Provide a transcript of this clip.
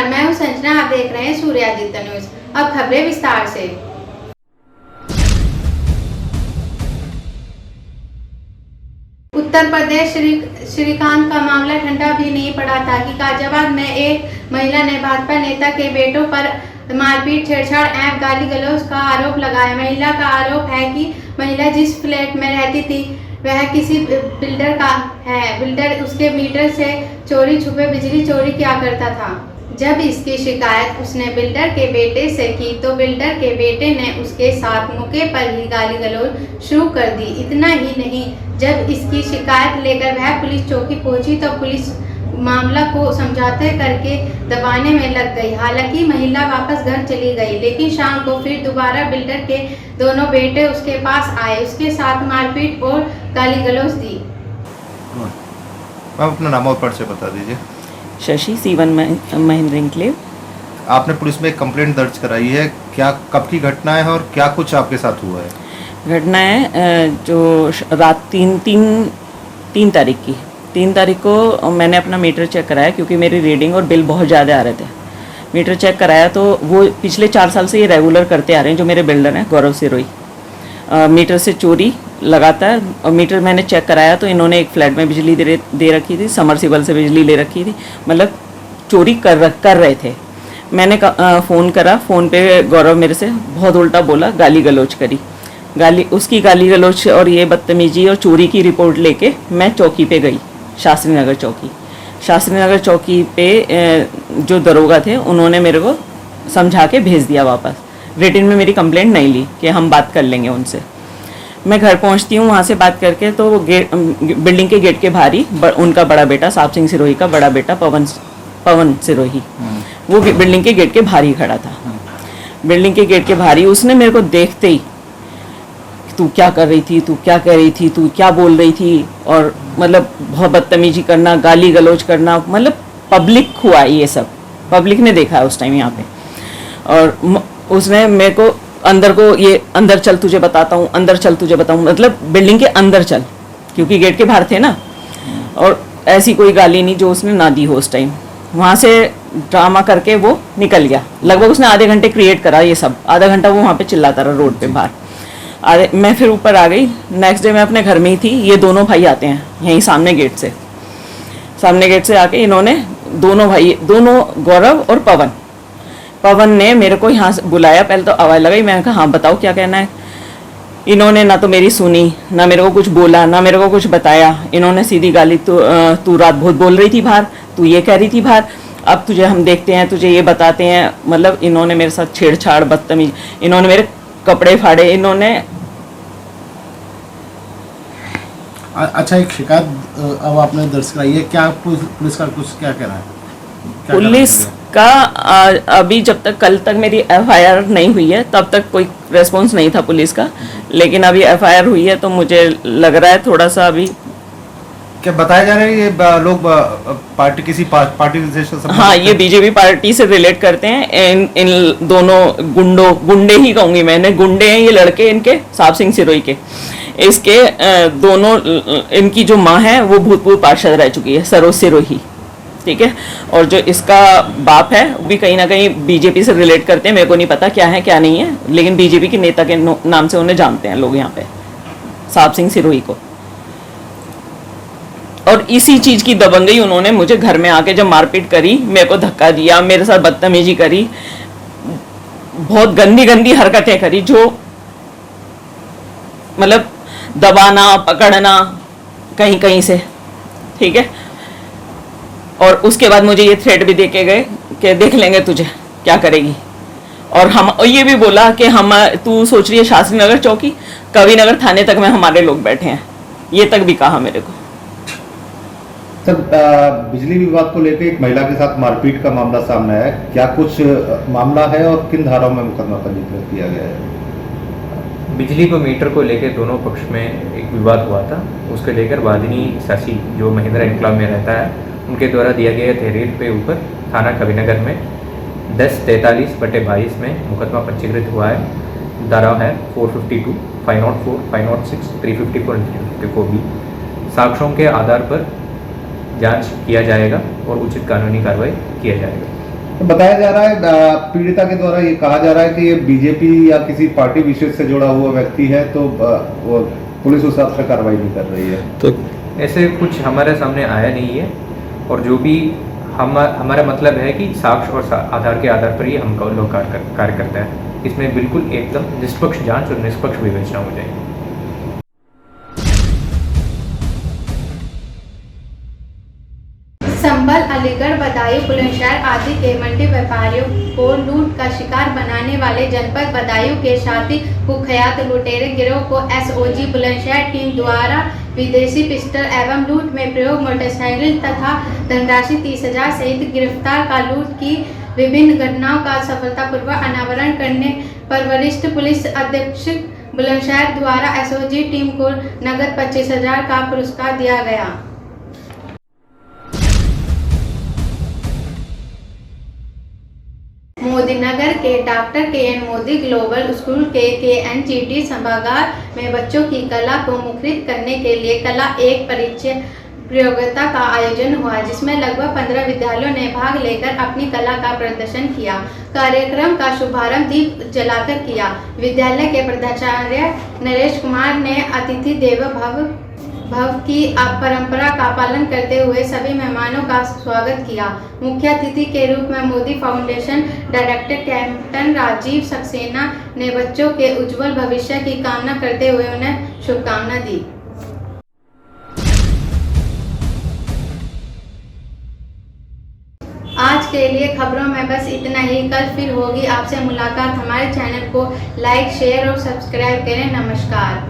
मैं हूं संजना, आप देख रहे हैं सूर्यादित्य न्यूज। अब खबरें विस्तार से। उत्तर प्रदेश श्रीकांत का मामला ठंडा भी नहीं पड़ा था कि गाजियाबाद में एक महिला ने भाजपा नेता के बेटों पर मारपीट, छेड़छाड़ एवं गाली गलौज का आरोप लगाया। महिला का आरोप है कि महिला जिस फ्लैट में रहती थी वह किसी बिल्डर का है। बिल्डर उसके मीटर से चोरी छुपे बिजली चोरी किया करता था। जब इसकी शिकायत उसने बिल्डर के बेटे से की तो बिल्डर के बेटे ने उसके साथ मौके पर ही गाली गलौज शुरू कर दी। इतना ही नहीं, जब इसकी शिकायत लेकर वह पुलिस चौकी पहुंची तो पुलिस मामला को समझौते करके दबाने में लग गई। हालांकि महिला वापस घर चली गई, लेकिन शाम को फिर दोबारा बिल्डर के दोनों बेटे उसके पास आए, उसके साथ मारपीट और गाली गलौज दी। आप अपना नाम और परिचय बता दीजिए। Shashi C1 Mahendra enclave. आपने पुलिस में एक कंप्लेंट दर्ज कराई है, क्या कब की घटना है और क्या कुछ आपके साथ हुआ है? घटना है जो रात तीन तारीख की 3 तारीख को मैंने अपना मीटर चेक कराया, क्योंकि मेरी रीडिंग और बिल बहुत ज़्यादा आ रहे थे। मीटर चेक कराया तो वो पिछले 4 साल से ये रेगुलर करते आ रहे हैं, जो मेरे बिल्डर हैं गौरव सिरोही। मीटर से चोरी लगातार, और मीटर मैंने चेक कराया तो इन्होंने एक फ्लैट में बिजली दे रखी थी, समरसीबल से बिजली ले रखी थी, मतलब चोरी कर रहे थे। मैंने फ़ोन करा, फ़ोन पे गौरव मेरे से बहुत उल्टा बोला, गाली गलौज करी। उसकी गाली गलौज और ये बदतमीजी और चोरी की रिपोर्ट लेके मैं चौकी पे गई, शास्त्री नगर चौकी पे जो दरोगा थे उन्होंने मेरे को समझा के भेज दिया वापस। रिटन में मेरी कंप्लेंट नहीं ली कि हम बात कर लेंगे उनसे। मैं घर पहुंचती हूँ, वहाँ से बात करके तो वो बिल्डिंग के गेट के बाहर ही उनका बड़ा बेटा साहब सिंह सिरोही का बड़ा बेटा पवन सिरोही, वो बिल्डिंग के गेट के बाहर ही खड़ा था। बिल्डिंग के गेट के बाहर ही उसने मेरे को देखते ही, तू क्या कर रही थी, तू क्या कह रही थी, तू क्या बोल रही थी, और मतलब बहुत बदतमीजी करना, गाली गलौज करना, मतलब पब्लिक हुआ ये सब, पब्लिक ने देखा है उस टाइम यहाँ पे। और उसने मेरे को अंदर चल तुझे बताता हूँ, अंदर चल तुझे बताऊँ, मतलब बिल्डिंग के अंदर चल, क्योंकि गेट के बाहर थे ना। और ऐसी कोई गाली नहीं जो उसने ना दी हो उस टाइम। वहाँ से ड्रामा करके वो निकल गया। लगभग उसने आधे घंटे क्रिएट करा ये सब, आधा घंटा वो वहाँ पे चिल्लाता रहा रोड पे बाहर। मैं फिर ऊपर आ गई। नेक्स्ट डे मैं अपने घर में ही थी। ये दोनों भाई आते हैं यहीं सामने गेट से आके इन्होंने दोनों गौरव और पवन ने मेरे को यहाँ से बुलाया। पहले तो आवाज़ लगाई, मैंने कहा हाँ बताओ क्या कहना है। इन्होंने ना तो मेरी सुनी, ना मेरे को कुछ बोला, ना मेरे को कुछ बताया। इन्होंने सीधी गाली, तू रात बहुत बोल रही थी बाहर, तू ये कह रही थी बाहर, अब तुझे हम देखते हैं, तुझे ये बताते हैं। मतलब इन्होंने मेरे साथ छेड़छाड़, बदतमीज, इन्होंने मेरे कपड़े फाड़े, इन्होंने। अच्छा, एक शिकायत अब आपने दर्ज कराई है, क्या पुलिस का कुछ क्या कहना है? पुलिस का अभी जब तक कल तक मेरी FIR नहीं हुई है तब तक कोई रेस्पॉन्स नहीं था पुलिस का, लेकिन अभी FIR हुई है तो मुझे लग रहा है थोड़ा सा अभी। क्या बताया जा रहा है ये लोग किसी पार्टी से संबंधित? हाँ, ये BJP पार्टी से रिलेट करते हैं। इन दोनों गुंडे ही कहूँगी मैंने, गुंडे हैं ये लड़के, इनके साहब सिंह सिरोही के। इसके दोनों, इनकी जो माँ है वो भूतपूर्व पार्षद रह चुकी है, सरोज सिरोही, ठीक है। और जो इसका बाप है वो भी कहीं ना कहीं BJP से रिलेट करते हैं। मेरे को नहीं पता क्या है क्या नहीं है, लेकिन BJP के नेता के नाम से उन्हें जानते हैं लोग यहाँ पे, साहब सिंह सिरोही को। और इसी चीज की दबंगई उन्होंने मुझे घर में आके जब मारपीट करी, मेरे को धक्का दिया, मेरे साथ बदतमीजी करी, बहुत गंदी हरकतें करी, जो मतलब दबाना, पकड़ना कहीं से, ठीक है। और उसके बाद मुझे ये थ्रेट भी देके गए कि देख लेंगे तुझे क्या करेगी। और ये भी बोला कि तू सोच रही है शास्त्री नगर चौकी, कवि नगर थाने तक में हमारे लोग बैठे हैं, ये तक भी कहा मेरे को। सर, बिजली विवाद को लेकर एक महिला के साथ मारपीट का मामला सामने आया है, क्या कुछ मामला है और किन धाराओं में मुकदमा पंजीकृत किया गया है? बिजली को मीटर को लेकर दोनों पक्ष में एक विवाद हुआ था। उसके लेकर वादिनी शशि, जो महेंद्र एन्क्लेव में रहता है, उनके द्वारा दिया गया तहरीर पे ऊपर थाना कविनगर में 1043/22 में मुकदमा पंजीकृत हुआ है। धारा है 452, 504, 506, 354 और 354B। साक्ष्यों के आधार पर जांच किया जाएगा और उचित कानूनी कार्रवाई किया जाएगा। तो बताया जा रहा है पीड़िता के द्वारा ये कहा जा रहा है कि ये बीजेपी या किसी पार्टी विशेष से जुड़ा हुआ व्यक्ति है, तो वो पुलिस उस हिसाब से कार्रवाई नहीं कर रही है। तो ऐसे कुछ हमारे सामने आया नहीं है, और जो भी हमारा मतलब है कि साक्ष्य और आधार के आधार पर ही हम लोग कार्य करते हैं। इसमें बिल्कुल एकदम निष्पक्ष जांच और निष्पक्ष विवेचना हो जाएगी। संभल, अलीगढ़, बदायूं, बुलंदशहर आदि के मंडी व्यापारियों को लूट का शिकार बनाने वाले जनपद बदायूं के शादी कुख्यात लुटेरे गिरोह को एसओजी बुलंदशहर टीम द्वारा विदेशी पिस्टल एवं लूट में प्रयोग मोटरसाइकिल तथा धनराशि 30,000 सहित गिरफ्तार का लूट की विभिन्न घटनाओं का सफलतापूर्वक अनावरण करने पर वरिष्ठ पुलिस अधीक्षक बुलंदशहर द्वारा एसओजी टीम को नगद 25,000 का पुरस्कार दिया गया। मोदीनगर के doctor KN Modi global school के KNGT सभागार में बच्चों की कला को मुखरित करने के लिए कला एक परिचय प्रतियोगिता का आयोजन हुआ, जिसमें लगभग 15 विद्यालयों ने भाग लेकर अपनी कला का प्रदर्शन किया। कार्यक्रम का शुभारंभ दीप जलाकर किया। विद्यालय के प्राचार्य नरेश कुमार ने अतिथि देवो भव की परंपरा का पालन करते हुए सभी मेहमानों का स्वागत किया। मुख्य अतिथि के रूप में Modi foundation director captain Rajiv Saxena ने बच्चों के उज्जवल भविष्य की कामना करते हुए उन्हें शुभकामना दी। आज के लिए खबरों में बस इतना ही। कल फिर होगी आपसे मुलाकात। हमारे चैनल को लाइक, शेयर और सब्सक्राइब करें। नमस्कार।